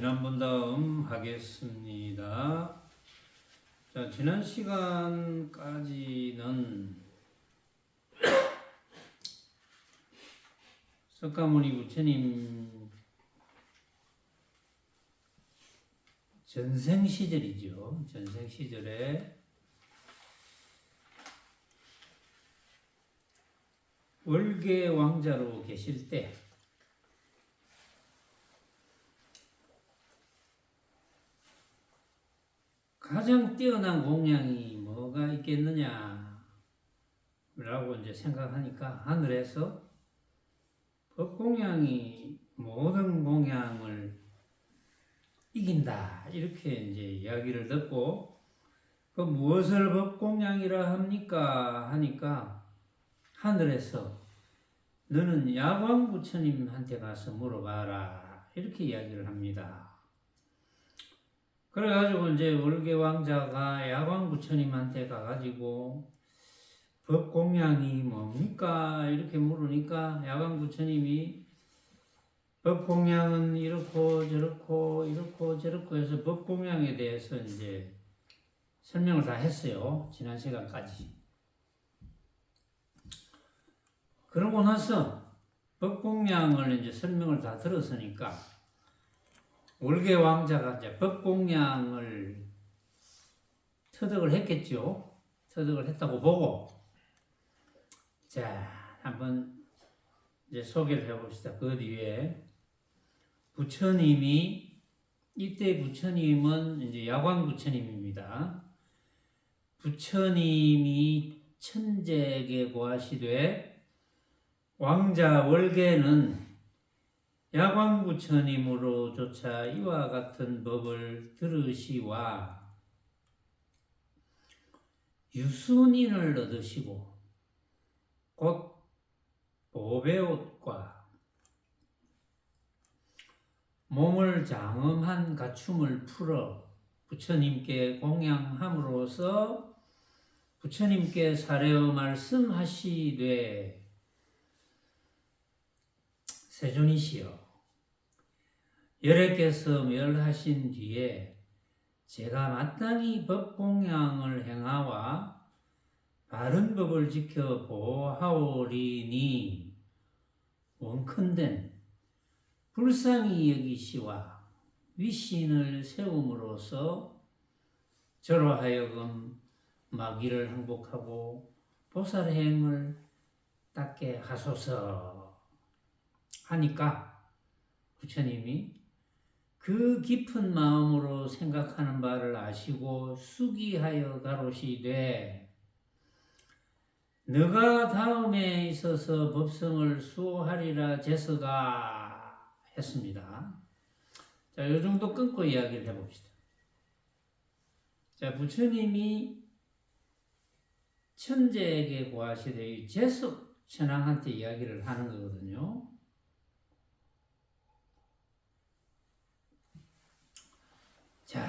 지난번 다음 하겠습니다. 자, 지난 시간까지는 석가모니 부처님 전생 시절이죠. 전생 시절에 월계 왕자로 계실 때 가장 뛰어난 공양이 뭐가 있겠느냐 라고 이제 생각하니까 하늘에서 법공양이 모든 공양을 이긴다 이렇게 이제 이야기를 듣고 그 무엇을 법공양이라 합니까 하니까 하늘에서 너는 야광 부처님한테 가서 물어봐라 이렇게 이야기를 합니다. 그래가지고 이제 월계 왕자가 야광 부처님한테 가가지고 법공양이 뭡니까 이렇게 물으니까 야광 부처님이 법공양은 이렇고 저렇고 이렇고 저렇고 해서 법공양에 대해서 이제 설명을 다 했어요. 지난 시간까지. 그러고 나서 법공양을 이제 설명을 다 들었으니까 월계 왕자가 이제 법공양을 터득을 했겠죠. 터득을 했다고 보고 자 한번 이제 소개를 해봅시다. 그 뒤에 부처님이 이때 부처님은 이제 야광 부처님입니다. 부처님이 천재에게 고하시되 왕자 월계는 야광 부처님으로조차 이와 같은 법을 들으시와 유순인을 얻으시고 곧 보배옷과 몸을 장엄한 갖춤을 풀어 부처님께 공양함으로써 부처님께 사례어 말씀하시되 세존이시여 열애께서 멸하신 뒤에 제가 마땅히 법공양을 행하와 바른 법을 지켜 보호하오리니 원컨된 불쌍히 여기시와 위신을 세움으로써 저로 하여금 마귀를 항복하고 보살행을 닦게 하소서 하니까 부처님이 그 깊은 마음으로 생각하는 바를 아시고 수기하여 가로시되 너가 다음에 있어서 법성을 수호하리라 제서가 했습니다. 자, 요 정도 끊고 이야기를 해봅시다. 자, 부처님이 천재에게 고하시되 제석 천왕한테 이야기를 하는 거거든요. 자,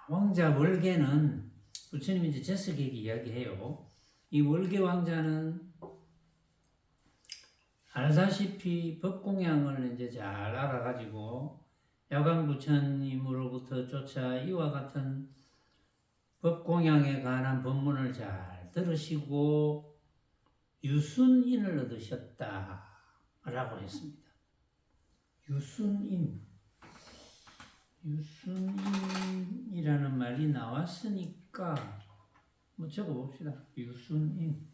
왕자 월계는 부처님이 이제 제석에게 이야기해요. 이 월계 왕자는 알다시피 법공양을 이제 잘 알아가지고 야광 부처님으로부터 쫓아 이와 같은 법공양에 관한 법문을 잘 들으시고 유순인을 얻으셨다라고 했습니다. 유순인이라는 말이 나왔으니까 뭐 적어봅시다. 유순인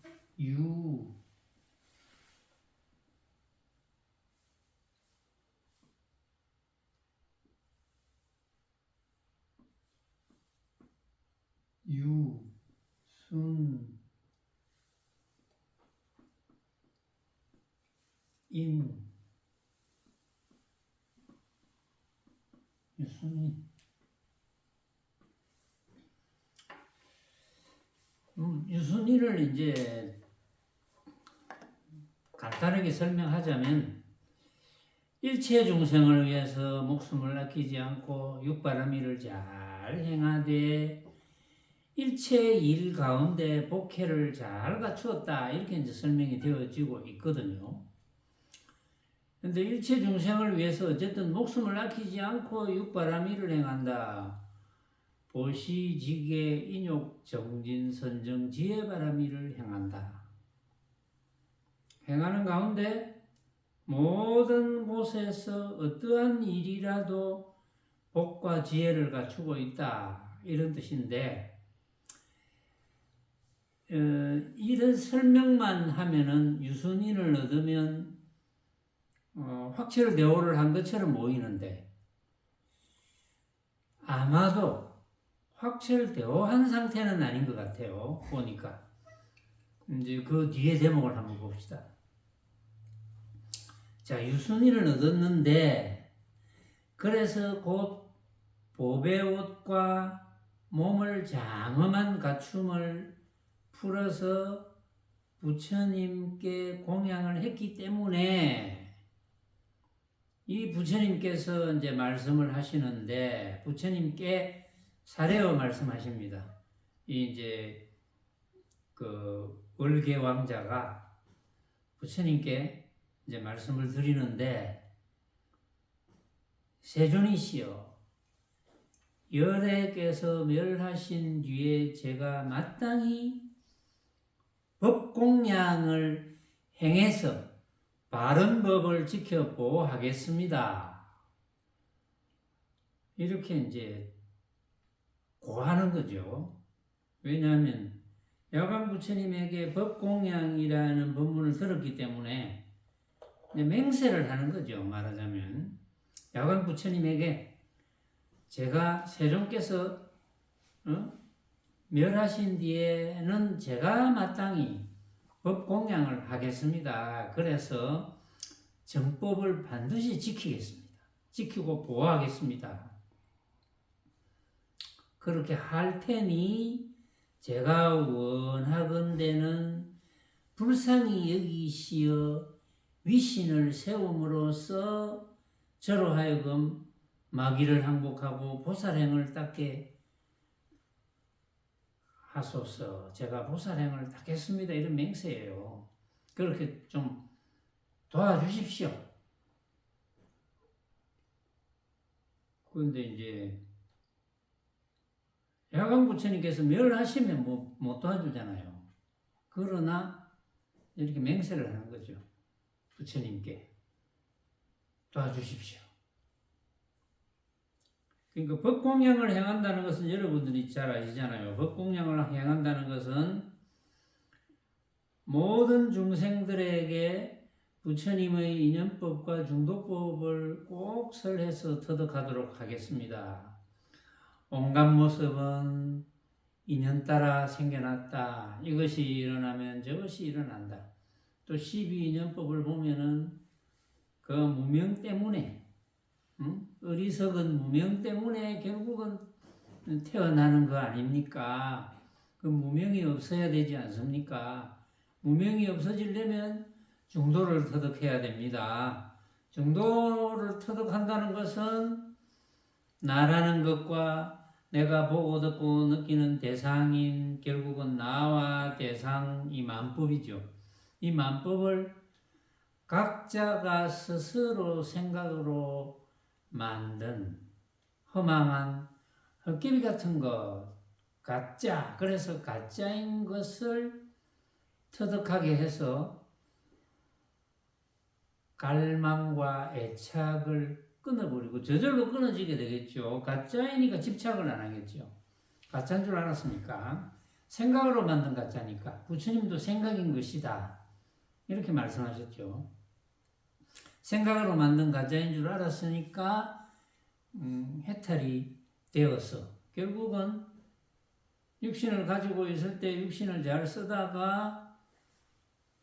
유순인 유순인 유순인을 이제 간단하게 설명하자면 일체 중생을 위해서 목숨을 아끼지 않고 육바라밀을 잘 행하되 일체 일 가운데 복회를 잘 갖추었다 이렇게 이제 설명이 되어지고 있거든요. 근데 일체 중생을 위해서 어쨌든 목숨을 아끼지 않고 육바라밀을 행한다. 보시, 지계, 인욕, 정진, 선정, 지혜바라밀을 행한다. 행하는 가운데 모든 곳에서 어떠한 일이라도 복과 지혜를 갖추고 있다. 이런 뜻인데 이런 설명만 하면은 유순인을 얻으면 확철대오를 한 것처럼 보이는데 아마도 확철대오한 상태는 아닌 것 같아요. 보니까 이제 그 뒤에 제목을 한번 봅시다. 자, 유순인을 얻었는데 그래서 곧 보배 옷과 몸을 장엄한 갖춤을 풀어서 부처님께 공양을 했기 때문에 이 부처님께서 이제 말씀을 하시는데 부처님께 사례어 말씀하십니다. 이제 그 을계 왕자가 부처님께 이제 말씀을 드리는데 세존이시여 열애께서 멸하신 뒤에 제가 마땅히 법공양을 행해서 바른 법을 지켜 보호하겠습니다. 이렇게 이제 고하는 거죠. 왜냐하면 야광 부처님에게 법공양이라는 법문을 들었기 때문에 맹세를 하는 거죠. 말하자면 야광 부처님에게 제가 세존께서 멸하신 뒤에는 제가 마땅히 법공양을 하겠습니다. 그래서 정법을 반드시 지키겠습니다. 지키고 보호하겠습니다. 그렇게 할 테니 제가 원하건대는 불쌍히 여기시어 위신을 세움으로써 저로 하여금 마귀를 항복하고 보살행을 닦게 하소서. 제가 보살행을 닦겠습니다. 이런 맹세예요. 그렇게 좀 도와주십시오. 그런데 이제 야광 부처님께서 멸하시면 못 도와주잖아요. 그러나 이렇게 맹세를 하는 거죠. 부처님께 도와주십시오. 그러니까 법공양을 행한다는 것은 여러분들이 잘 아시잖아요. 법공양을 행한다는 것은 모든 중생들에게 부처님의 인연법과 중도법을 꼭 설해서 터득하도록 하겠습니다. 온갖 모습은 인연 따라 생겨났다. 이것이 일어나면 저것이 일어난다. 또 12인연법을 보면은 그 무명 때문에 어리석은 무명 때문에 결국은 태어나는 거 아닙니까? 그 무명이 없어야 되지 않습니까? 무명이 없어지려면 중도를 터득해야 됩니다. 중도를 터득한다는 것은 나라는 것과 내가 보고 듣고 느끼는 대상인 결국은 나와 대상 이 만법이죠. 이 만법을 각자가 스스로 생각으로 만든 허망한 헛개비 같은 것, 가짜, 그래서 가짜인 것을 터득하게 해서 갈망과 애착을 끊어버리고 저절로 끊어지게 되겠죠. 가짜이니까 집착을 안 하겠죠. 가짜인 줄 알았으니까. 생각으로 만든 가짜니까. 부처님도 생각인 것이다. 이렇게 말씀하셨죠. 생각으로 만든 가짜인 줄 알았으니까 해탈이 되어서 결국은 육신을 가지고 있을 때 육신을 잘 쓰다가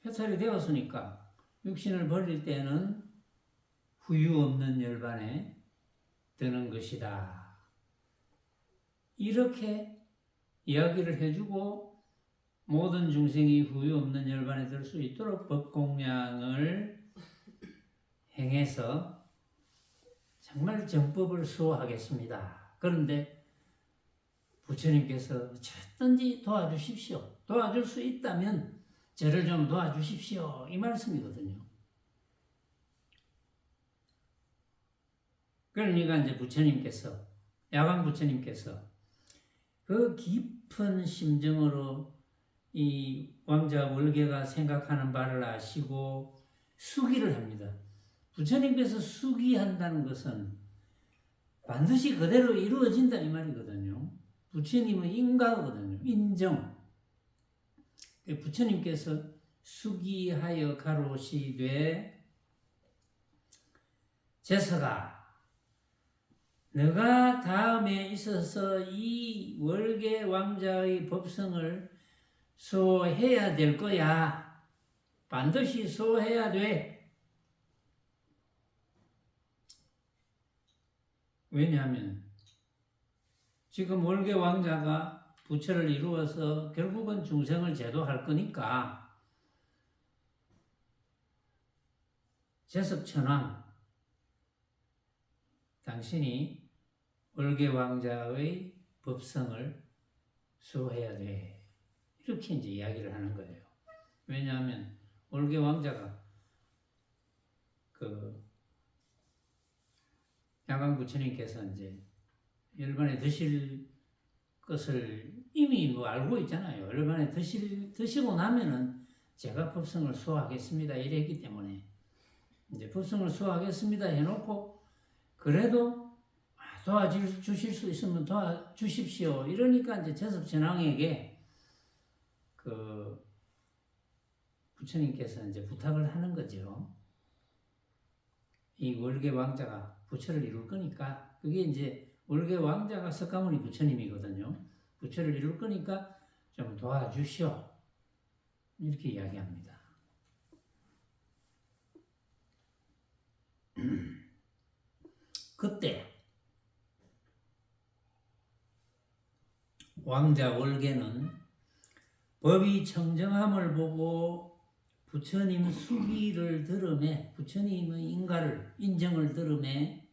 해탈이 되었으니까 육신을 버릴 때는 후유 없는 열반에 드는 것이다. 이렇게 이야기를 해주고 모든 중생이 후유 없는 열반에 들 수 있도록 법공양을 행해서 정말 정법을 수호하겠습니다. 그런데 부처님께서 어쨌든지 도와주십시오. 도와줄 수 있다면 저를 좀 도와주십시오. 이 말씀이거든요. 그러니까 이제 부처님께서, 야광 부처님께서 그 깊은 심정으로 이 왕자 월계가 생각하는 바를 아시고 수기를 합니다. 부처님께서 수기한다는 것은 반드시 그대로 이루어진다 이 말이거든요. 부처님은 인가거든요. 인정. 부처님께서 수기하여 가로시되 제서가 너가 다음에 있어서 이 월계 왕자의 법성을 수호해야 될 거야. 반드시 수호해야 돼. 왜냐하면 지금 월계 왕자가 부처를 이루어서 결국은 중생을 제도할 거니까 제석천왕 당신이 월계 왕자의 법성을 수호해야 돼. 이렇게 이제 이야기를 하는 거예요. 왜냐하면 월계 왕자가 그 야광 부처님께서 이제 열반에 드실 것을 이미 뭐 알고 있잖아요. 열반에 드시고 나면은 제가 법성을 수호하겠습니다. 이랬기 때문에 이제 법성을 수호하겠습니다 해놓고 그래도 도와주실 수 있으면 도와주십시오. 이러니까 이제 제석천왕에게 그 부처님께서 이제 부탁을 하는 거죠. 이 월계 왕자가 부처를 이룰 거니까 그게 이제 월계 왕자가 석가모니 부처님이거든요. 부처를 이룰 거니까 좀 도와주시오. 이렇게 이야기합니다. 그때 왕자 월계는 법이 청정함을 보고 부처님 수기를 들음에 부처님의 인가를 인정을 들음에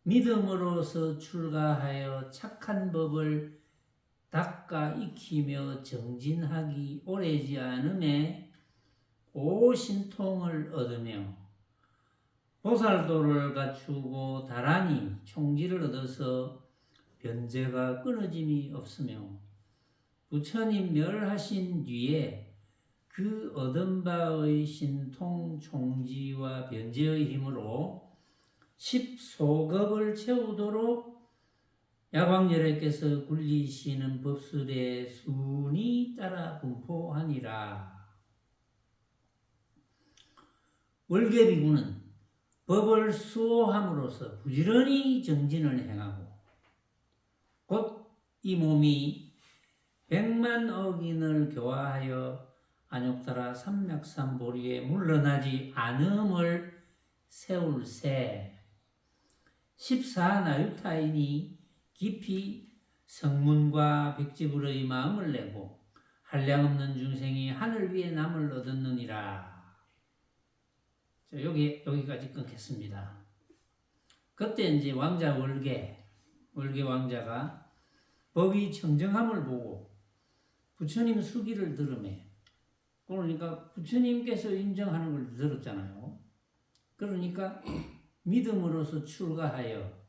믿음으로서 출가하여 착한 법을 닦아 익히며 정진하기 오래지 않음에 오신통을 얻으며 보살도를 갖추고 다란히 총지를 얻어서 변제가 끊어짐이 없으며 부처님 멸하신 뒤에 그 얻은 바의 신통 총지와 변제의 힘으로 10소급을 채우도록 야광열애께서 굴리시는 법술의 순이 따라 분포하니라. 월계비구는 법을 수호함으로써 부지런히 정진을 행하고 곧 이 몸이 100만 억인을 교화하여 안욕다라 삼맥삼보리에 물러나지 않음을 세울세 14나유타인이 깊이 성문과 백지불의 마음을 내고 한량없는 중생이 하늘 위에 남을 얻었느니라. 자, 여기까지 끊겠습니다. 그때 이제 왕자 월계 왕자가 법이 청정함을 보고 부처님 수기를 들으며 그러니까 부처님께서 인정하는 걸 들었잖아요. 그러니까 믿음으로서 출가하여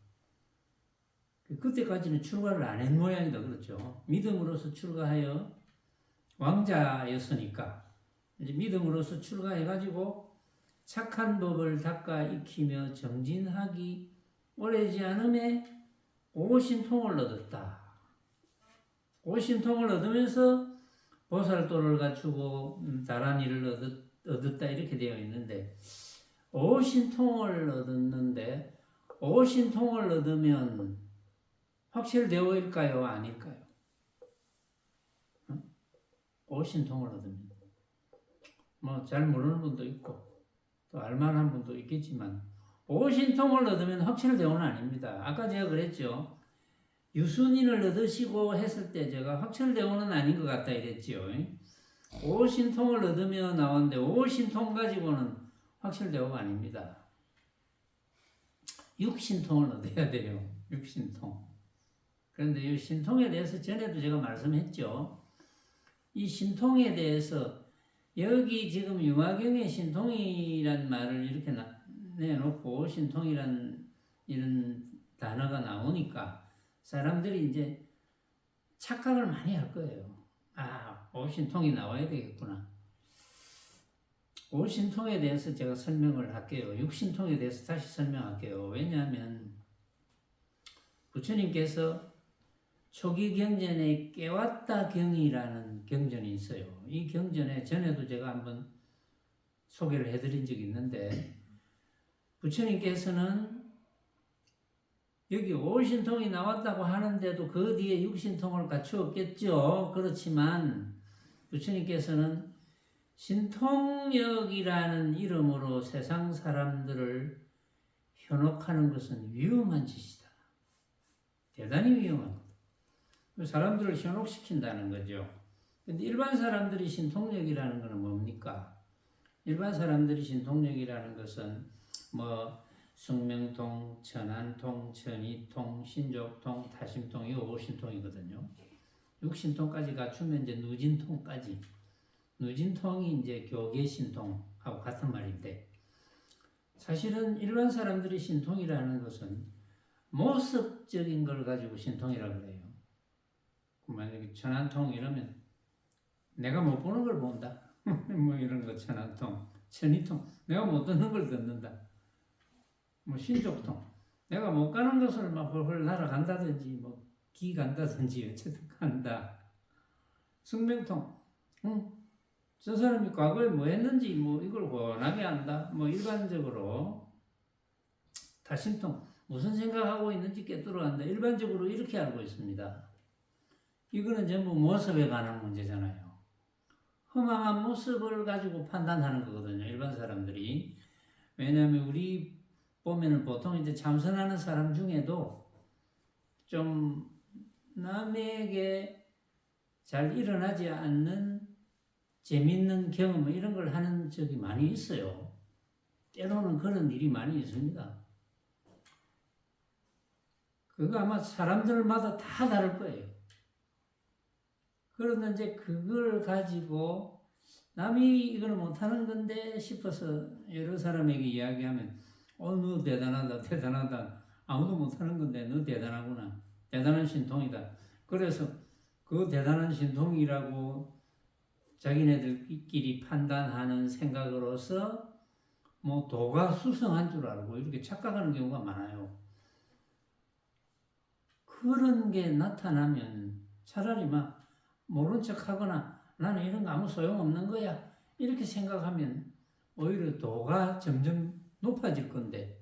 그때까지는 출가를 안 한 모양이다 그렇죠. 믿음으로서 출가하여 왕자였으니까 이제 믿음으로서 출가해가지고 착한 법을 닦아 익히며 정진하기 오래지 않음에 오신통을 얻었다. 오신통을 얻으면서 보살도를 갖추고 다란이를 얻었다 이렇게 되어 있는데 오신통을 얻었는데 오신통을 얻으면 확실되어일까요? 아닐까요? 오신통을 얻으면 뭐 잘 모르는 분도 있고 또 알만한 분도 있겠지만 오신통을 얻으면 확실되어는 아닙니다. 아까 제가 그랬죠. 유순인을 얻으시고 했을 때 제가 확철대오는 아닌 것 같다 이랬지요. 오신통을 얻으며 나왔는데 오신통 가지고는 확철대오가 아닙니다. 육신통을 얻어야 돼요. 육신통. 그런데 이 신통에 대해서 전에도 제가 말씀했죠. 이 신통에 대해서 여기 지금 융화경에 신통이란 말을 이렇게 내놓고 신통이란 이런 단어가 나오니까 사람들이 이제 착각을 많이 할 거예요. 아, 오신통이 나와야 되겠구나. 오신통에 대해서 제가 설명을 할게요. 육신통에 대해서 다시 설명할게요. 왜냐하면 부처님께서 초기 경전에 깨왔다 경이라는 경전이 있어요. 이 경전에 전에도 제가 한번 소개를 해드린 적이 있는데 부처님께서는 여기 오신통이 나왔다고 하는데도 그 뒤에 육신통을 갖추었겠죠. 그렇지만 부처님께서는 신통력이라는 이름으로 세상 사람들을 현혹하는 것은 위험한 짓이다. 대단히 위험한 거다. 사람들을 현혹시킨다는 거죠. 근데 일반 사람들이 신통력이라는 것은 뭡니까? 일반 사람들이 신통력이라는 것은 뭐 숙명통, 천안통, 천이통, 신족통, 타심통, 이 오신통이거든요. 육신통까지 갖추면 이제 누진통까지. 누진통이 이제 교계신통하고 같은 말인데, 사실은 일반 사람들이 신통이라는 것은 모습적인 걸 가지고 신통이라고 그래요. 만약에 천안통 이러면 내가 못 보는 걸 본다. 뭐 이런 거 천안통, 천이통 내가 못 듣는 걸 듣는다. 뭐 신족통 내가 못 가는 것을 막 헐헐 날아간다든지 뭐 기 간다든지 어쨌든 간다. 숙명통 저 사람이 과거에 뭐 했는지 뭐 이걸 훤하게 안다. 뭐 일반적으로 타심통 무슨 생각하고 있는지 꿰뚫어 간다. 일반적으로 이렇게 알고 있습니다. 이거는 전부 모습에 관한 문제잖아요. 허망한 모습을 가지고 판단하는 거거든요. 일반 사람들이. 왜냐하면 우리 보면은 보통 이제 참선하는 사람 중에도 좀 남에게 잘 일어나지 않는 재밌는 경험 이런 걸 하는 적이 많이 있어요. 때로는 그런 일이 많이 있습니다. 그거 아마 사람들마다 다 다를 거예요. 그런데 이제 그걸 가지고 남이 이걸 못하는 건데 싶어서 여러 사람에게 이야기하면 너 대단하다 대단하다 아무도 못하는 건데 너 대단하구나 대단한 신통이다. 그래서 그 대단한 신통이라고 자기네들끼리 판단하는 생각으로서 뭐 도가 수성한 줄 알고 이렇게 착각하는 경우가 많아요. 그런 게 나타나면 차라리 막 모른 척 하거나 나는 이런 거 아무 소용없는 거야 이렇게 생각하면 오히려 도가 점점 높아질 건데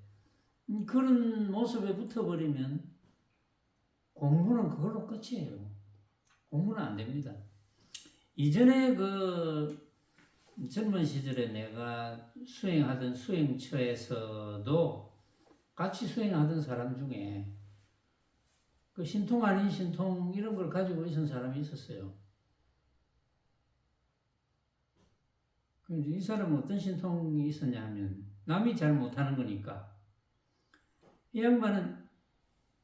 그런 모습에 붙어버리면 공부는 그걸로 끝이에요. 공부는 안 됩니다. 이전에 그 젊은 시절에 내가 수행하던 수행처에서도 같이 수행하던 사람 중에 그 신통 아닌 신통 이런 걸 가지고 있는 사람이 있었어요. 이 사람은 어떤 신통이 있었냐 하면 남이 잘 못하는 거니까 이 양반은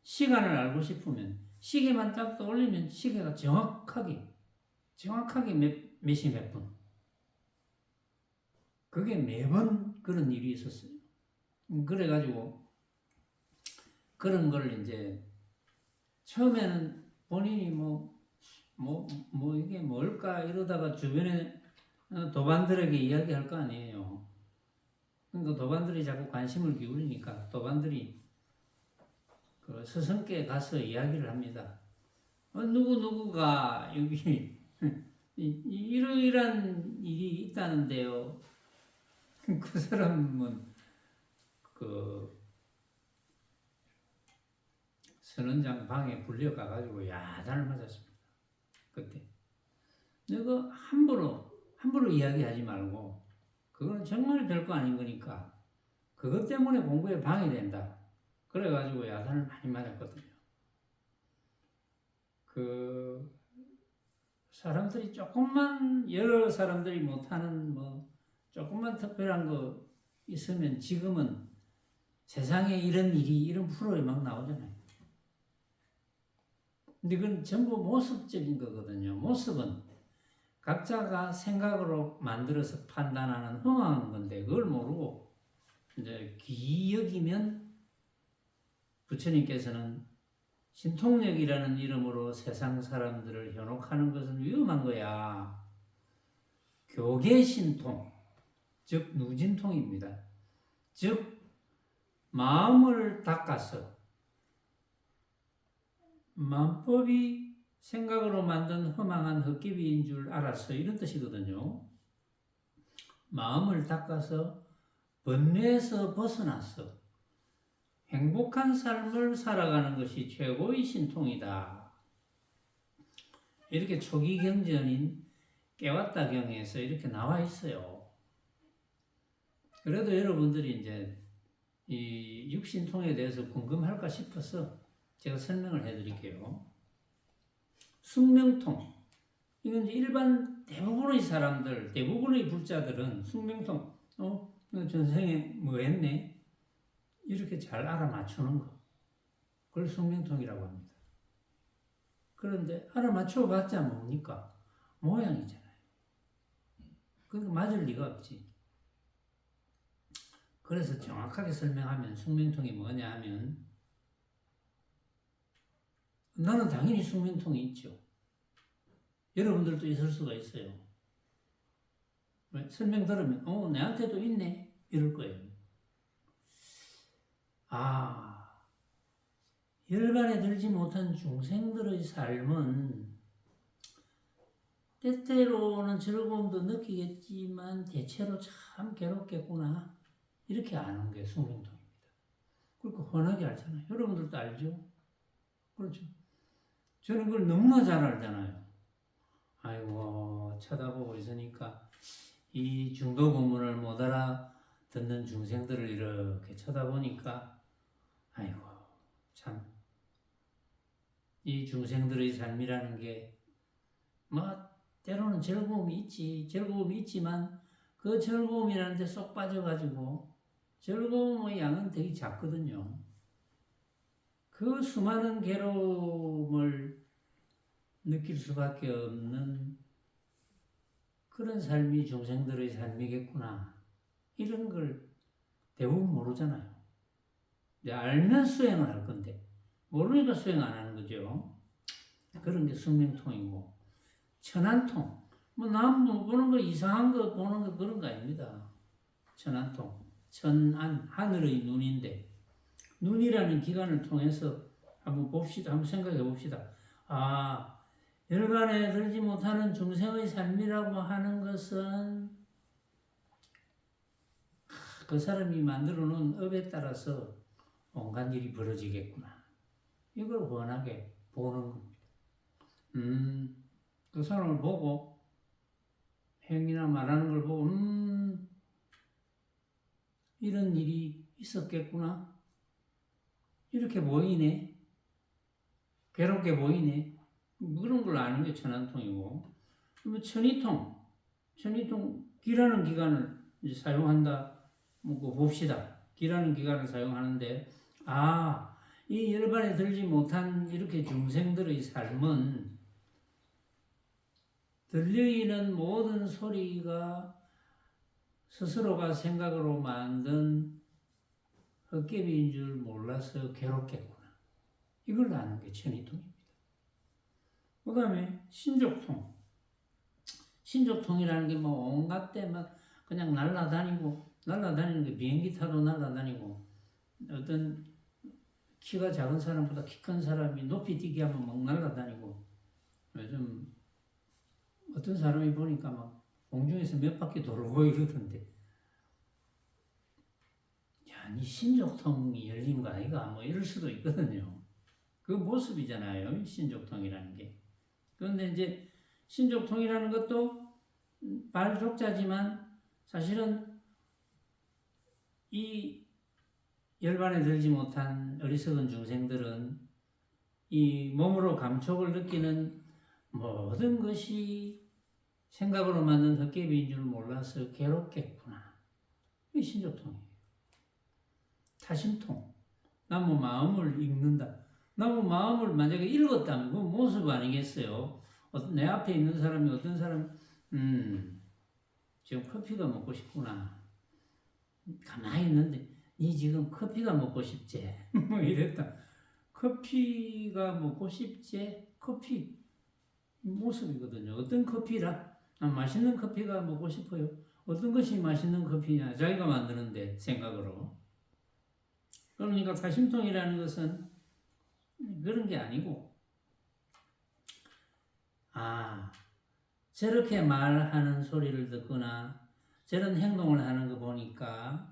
시간을 알고 싶으면 시계만 딱 떠올리면 시계가 정확하게 몇 시 몇 분 그게 매번 그런 일이 있었어요. 그래가지고 그런 걸 이제 처음에는 본인이 이게 뭘까 이러다가 주변에 도반들에게 이야기할 거 아니에요. 그러니까 도반들이 자꾸 관심을 기울이니까 도반들이 그 스승께 가서 이야기를 합니다. 누구누구가 여기 이러이러한 일이 있다는데요. 그 사람은 그 선원장 방에 불려가가지고 야단을 맞았습니다. 그때. 이거 함부로 이야기하지 말고 그거는 정말 별거 아닌 거니까 그것 때문에 공부에 방해된다. 그래가지고 야단을 많이 맞았거든요. 그 사람들이 조금만 여러 사람들이 못하는 뭐 조금만 특별한 거 있으면 지금은 세상에 이런 일이 이런 프로에 막 나오잖아요. 근데 그건 전부 모습적인 거거든요. 모습은 각자가 생각으로 만들어서 판단하는 허망한 건데 그걸 모르고 이제 귀 여기면 부처님께서는 신통력이라는 이름으로 세상 사람들을 현혹하는 것은 위험한 거야. 교계신통, 즉 누진통입니다. 즉 마음을 닦아서 마음법이 생각으로 만든 허망한 헛개비인 줄 알았어, 이런 뜻이거든요. 마음을 닦아서 번뇌에서 벗어났어. 행복한 삶을 살아가는 것이 최고의 신통이다. 이렇게 초기 경전인 깨웠다 경에서 이렇게 나와 있어요. 그래도 여러분들이 이제 이 육신통에 대해서 궁금할까 싶어서 제가 설명을 해드릴게요. 숙명통. 이건 이제 일반 대부분의 사람들, 대부분의 불자들은 숙명통, 전생에 뭐 했네? 이렇게 잘 알아맞추는 거. 그걸 숙명통이라고 합니다. 그런데 알아맞혀 봤자 뭡니까? 모양이잖아요. 그러니까 맞을 리가 없지. 그래서 정확하게 설명하면 숙명통이 뭐냐 하면 나는 당연히 숙명통이 있죠. 여러분들도 있을 수가 있어요. 왜? 설명 들으면 내한테도 있네 이럴 거예요. 열반에 들지 못한 중생들의 삶은 때때로는 즐거움도 느끼겠지만 대체로 참 괴롭겠구나 이렇게 아는 게 숙명통입니다. 그러니까 훤하게 알잖아요. 여러분들도 알죠? 그렇죠? 저는 그걸 너무나 잘 알잖아요. 아이고 쳐다보고 있으니까 이 중도 본문을 못 알아듣는 중생들을 이렇게 쳐다보니까 아이고 참 이 중생들의 삶이라는 게 때로는 즐거움이 있지만 그 즐거움이라는 데 쏙 빠져가지고 즐거움의 양은 되게 작거든요. 그 수많은 괴로움을 느낄 수밖에 없는 그런 삶이 중생들의 삶이겠구나. 이런 걸 대부분 모르잖아요. 알면 수행을 할 건데 모르니까 수행 안 하는 거죠. 그런 게 숙명통이고 천안통. 남 보는 거 이상한 거 보는 거 그런 거 아닙니다. 천안통. 천안, 하늘의 눈인데 눈이라는 기관을 통해서 한번 봅시다. 한번 생각해 봅시다. 열반에 들지 못하는 중생의 삶이라고 하는 것은 그 사람이 만들어 놓은 업에 따라서 온갖 일이 벌어지겠구나. 이걸 원하게 보는 겁니다. 그 사람을 보고 행위나 말하는 걸 보고 이런 일이 있었겠구나. 이렇게 보이네. 괴롭게 보이네. 그런 걸 아는 게 천안통이고, 천이통, 기라는 기관을 이제 사용한다. 봅시다. 기라는 기관을 사용하는데, 이 열반에 들지 못한 이렇게 중생들의 삶은 들리는 모든 소리가 스스로가 생각으로 만든 헛개비인 줄 몰라서 괴롭겠구나. 이걸 아는 게 천이통입니다. 그 다음에 신족통. 신족통이라는 게 온갖 때 그냥 날아다니는 게 비행기 타도 날아다니고, 어떤 키가 작은 사람보다 키 큰 사람이 높이 뛰기 하면 막 날아다니고, 요즘 어떤 사람이 보니까 공중에서 몇 바퀴 돌고 이러던데, 니 신족통이 열린 거 아이가? 이럴 수도 있거든요. 그 모습이잖아요, 신족통이라는 게. 그런데 이제 신족통이라는 것도 발족자지만 사실은 이 열반에 들지 못한 어리석은 중생들은 이 몸으로 감촉을 느끼는 모든 것이 생각으로 만든 헛개비인 줄 몰라서 괴롭겠구나. 이게 신족통이에요. 타심통. 나무 마음을 읽는다. 나무 마음을 만약에 읽었다면 그 모습 아니겠어요? 내 앞에 있는 사람이 어떤 사람, 지금 커피가 먹고 싶구나. 가만히 있는데 니 지금 커피가 먹고 싶지? 뭐 이랬다. 커피가 먹고 싶지? 커피 모습이거든요. 어떤 커피라? 맛있는 커피가 먹고 싶어요. 어떤 것이 맛있는 커피냐? 자기가 만드는데 생각으로. 그러니까 타심통이라는 것은 그런 게 아니고, 저렇게 말하는 소리를 듣거나 저런 행동을 하는 거 보니까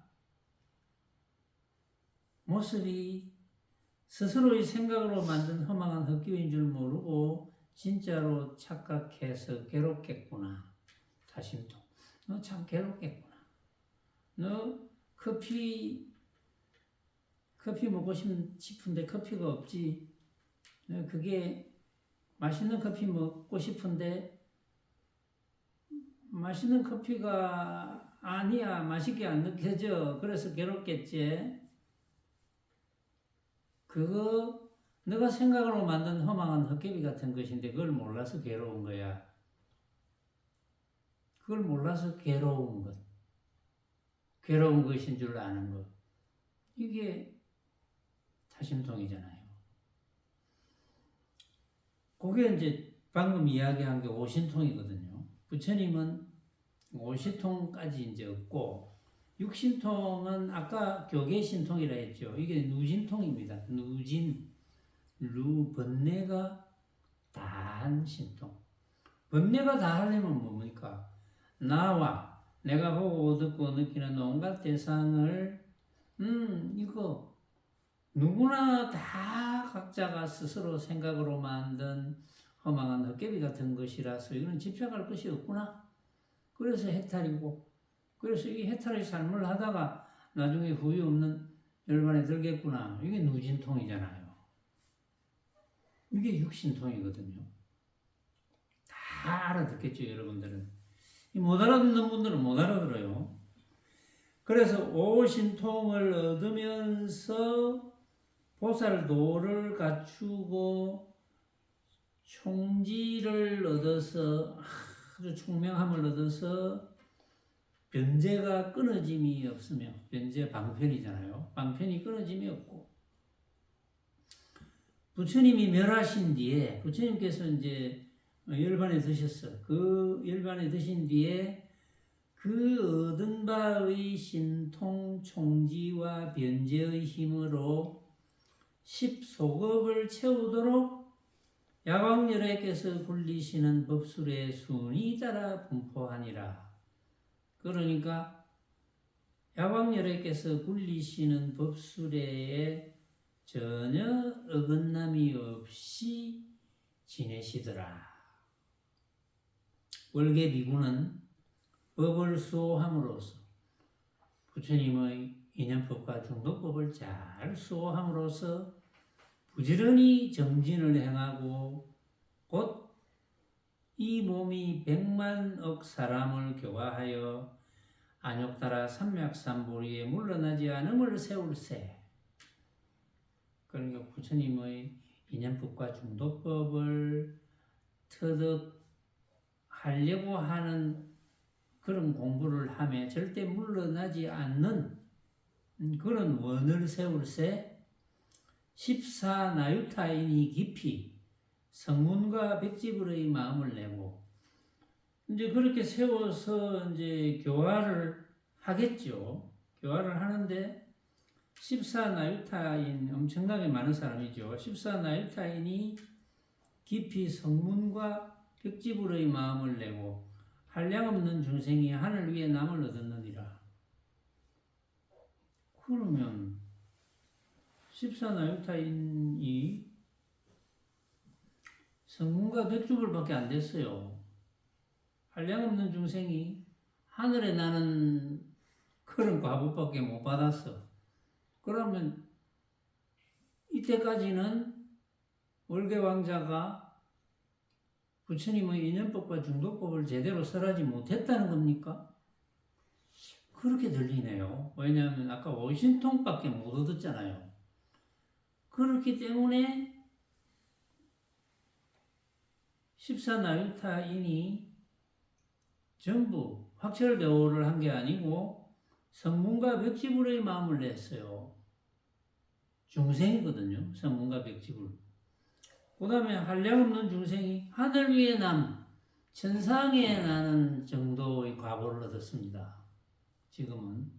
모습이 스스로의 생각으로 만든 허망한 헛기인 줄 모르고 진짜로 착각해서 괴롭겠구나. 타심통. 너 참 괴롭겠구나. 너 커피 먹고 싶은데 커피가 없지. 그게 맛있는 커피 먹고 싶은데 맛있는 커피가 아니야. 맛있게 안 느껴져. 그래서 괴롭겠지. 그거 너가 생각으로 만든 허망한 헛개비 같은 것인데 그걸 몰라서 괴로운 거야. 그걸 몰라서 괴로운 것. 괴로운 것인 줄 아는 것. 이게 타심통이잖아요. 그게 이제 방금 이야기한 게 오신통이거든요. 부처님은 오신통까지 이제 없고, 육신통은 아까 교계신통이라 했죠. 이게 누진통입니다. 누진, 번뇌가 다한 신통. 번뇌가 다하려면 뭡니까? 나와 내가 보고 듣고 느끼는 온갖 대상을 이거 누구나 다 각자가 스스로 생각으로 만든 허망한 헛개비 같은 것이라서 이거는 집착할 것이 없구나. 그래서 해탈이고, 그래서 이 해탈의 삶을 하다가 나중에 후회 없는 열반에 들겠구나. 이게 누진통이잖아요. 이게 육신통이거든요. 다 알아듣겠죠, 여러분들은. 못 알아듣는 분들은 못 알아들어요. 그래서 오신통을 얻으면서 보살도를 갖추고 총지를 얻어서 아주 총명함을 얻어서 변제가 끊어짐이 없으며, 변제 방편이잖아요. 방편이 끊어짐이 없고, 부처님이 멸하신 뒤에 부처님께서 이제 열반에 드셨어. 그 열반에 드신 뒤에 그 얻은 바의 신통 총지와 변제의 힘으로 10소급을 채우도록 야광열애께서 굴리시는 법술의 순위 따라 분포하니라. 그러니까 야광열애께서 굴리시는 법술에 전혀 어긋남이 없이 지내시더라. 월계비구는 법을 수호함으로써 부처님의 인연법과 중도법을 잘 수호함으로써 부지런히 정진을 행하고 곧 이 몸이 100만억 사람을 교화하여 안욕따라 삼맥삼보리에 물러나지 않음을 세울세. 그러니까 부처님의 인연법과 중도법을 터득하려고 하는 그런 공부를 하며 절대 물러나지 않는 그런 원을 세울세. 14나유타인이 깊이 성문과 백지불의 마음을 내고 이제 그렇게 세워서 이제 교화를 하겠죠. 교화를 하는데 14나유타인 엄청나게 많은 사람이죠. 14나유타인이 깊이 성문과 백지불의 마음을 내고 한량없는 중생이 하늘 위에 남을 얻었느니라. 그러면 14나유타인이 성문과 백지불밖에 안 됐어요. 한량없는 중생이 하늘에 나는 그런 과보밖에 못 받았어. 그러면 이때까지는 월계왕자가 부처님의 인연법과 중도법을 제대로 설하지 못했다는 겁니까? 그렇게 들리네요. 왜냐하면 아까 오신통밖에 못 얻었잖아요. 그렇기 때문에 14나유타인이 전부 확철대오를 한 게 아니고 성문과 벽지불의 마음을 냈어요. 중생이거든요. 성문과 벽지불. 그 다음에 한량없는 중생이 하늘 위에 천상에 나는 정도의 과보를 얻었습니다. 지금은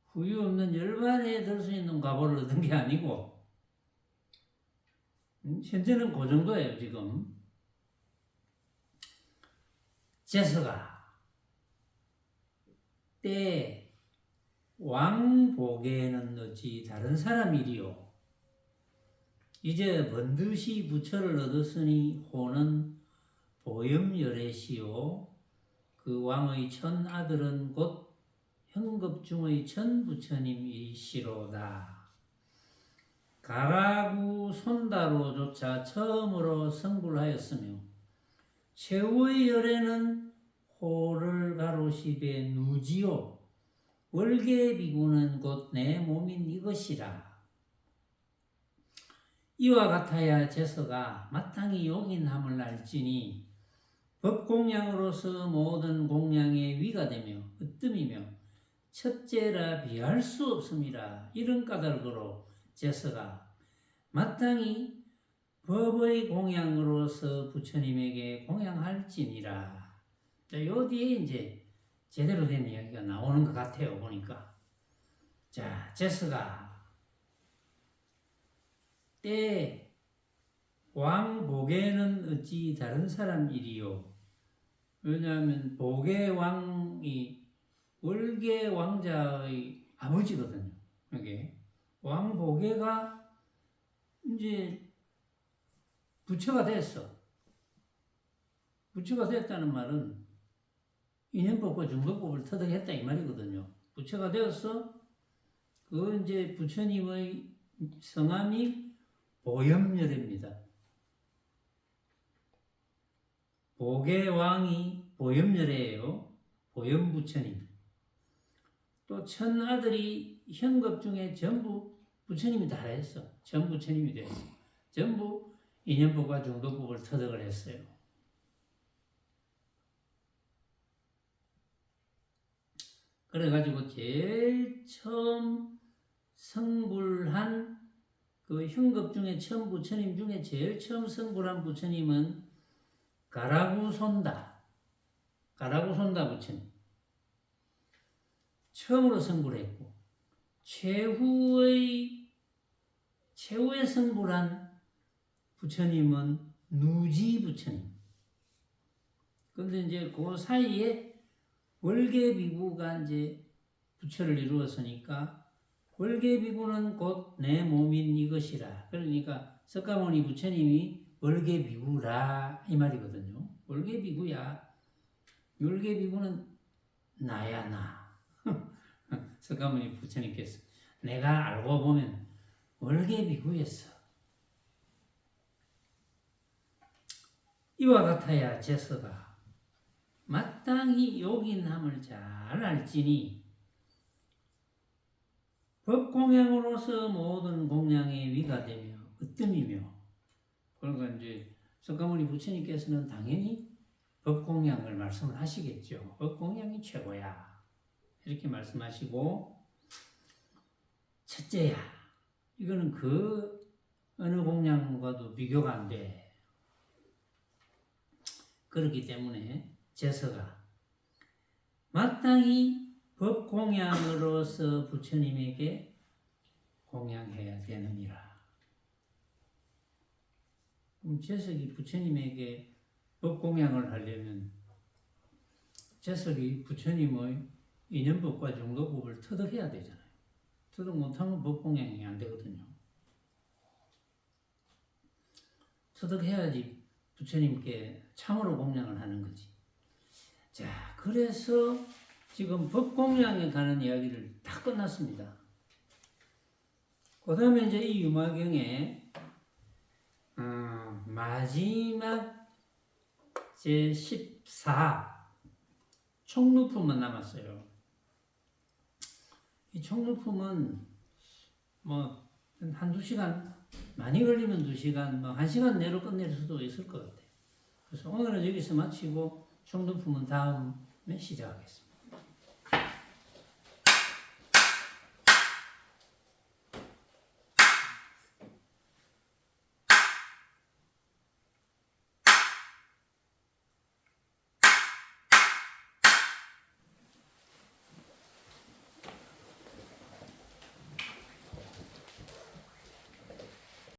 후유 없는 열반에 들 수 있는 과보를 얻은 게 아니고 현재는 그 정도예요. 지금 제서가 때 왕복에는 어찌 다른 사람이리요. 이제 번듯이 부처를 얻었으니 호는 보염열애시요. 그 왕의 천 아들은 곧 현급중의 천 부처님이시로다. 가라구 손다로조차 처음으로 성불하였으며 최후의 열애는 호를 가로시되 누지요. 월계비구는 곧 내 몸인 이것이라. 이와 같아야 제서가 마땅히 용인함을 알지니 법공양으로서 모든 공양의 위가 되며 으뜸이며 첫째라 비할 수 없음이라. 이런 까닭으로 제서가 마땅히 법의 공양으로서 부처님에게 공양할지니라. 자, 요 뒤에 이제 제대로 된 이야기가 나오는 것 같아요. 보니까. 자, 제서가 때 왕복에는 어찌 다른 사람이리요. 왜냐하면 복의 월계 왕자의 아버지거든요. 이게 왕복에가 이제 부처가 됐어. 부처가 됐다는 말은 인연법과 중도법을 터득했다 이 말이거든요. 부처가 되었어. 그 이제 부처님의 성함이 보염열애입니다. 복의 왕이 보염열애예요. 보염부처님. 또 천아들이 현급 중에 전부 부처님이 다 했어. 전 부처님이 됐어. 전부 인연법과 중도법을 터득을 했어요. 그래가지고 제일 처음 성불한 그 현급 중에 처음 부처님 중에 제일 처음 성불한 부처님은 가라구손다 부처님. 처음으로 성불했고 최후에 성불한 부처님은 누지 부처님. 그런데 이제 그 사이에 월계비구가 이제 부처를 이루었으니까 월계비구는 곧 내 몸인 이것이라. 그러니까 석가모니 부처님이 월계비구라 이 말이거든요. 월계비구야. 월계비구는 나야 나. 석가모니 부처님께서 내가 알고 보면 월계비구였어. 이와 같아야 제서가 마땅히 요긴함을 잘 알지니 법공양으로서 모든 공양의 위가 되며 으뜸이며. 그러니까 이제 석가모니 부처님께서는 당연히 법공양을 말씀을 하시겠죠. 법공양이 최고야 이렇게 말씀하시고, 첫째야 이거는 그 어느 공양과도 비교가 안 돼. 그렇기 때문에 제서가 마땅히 법공양으로서 부처님에게 공양해야 되느니라. 그럼 제석이 부처님에게 법공양을 하려면 제석이 부처님의 인연법과 중도법을 터득해야 되잖아요. 터득 못하면 법공양이 안 되거든요. 터득해야지 부처님께 참으로 공양을 하는 거지. 자, 그래서 지금 법공양에 관한 이야기를 다 끝났습니다. 그 다음에 이제 이 유마경에 마지막 제14 총루품만 남았어요. 이 총루품은 뭐 한두 시간, 많이 걸리면 2시간, 뭐 1시간 내로 끝낼 수도 있을 것 같아요. 그래서 오늘은 여기서 마치고 총루품은 다음에 시작하겠습니다.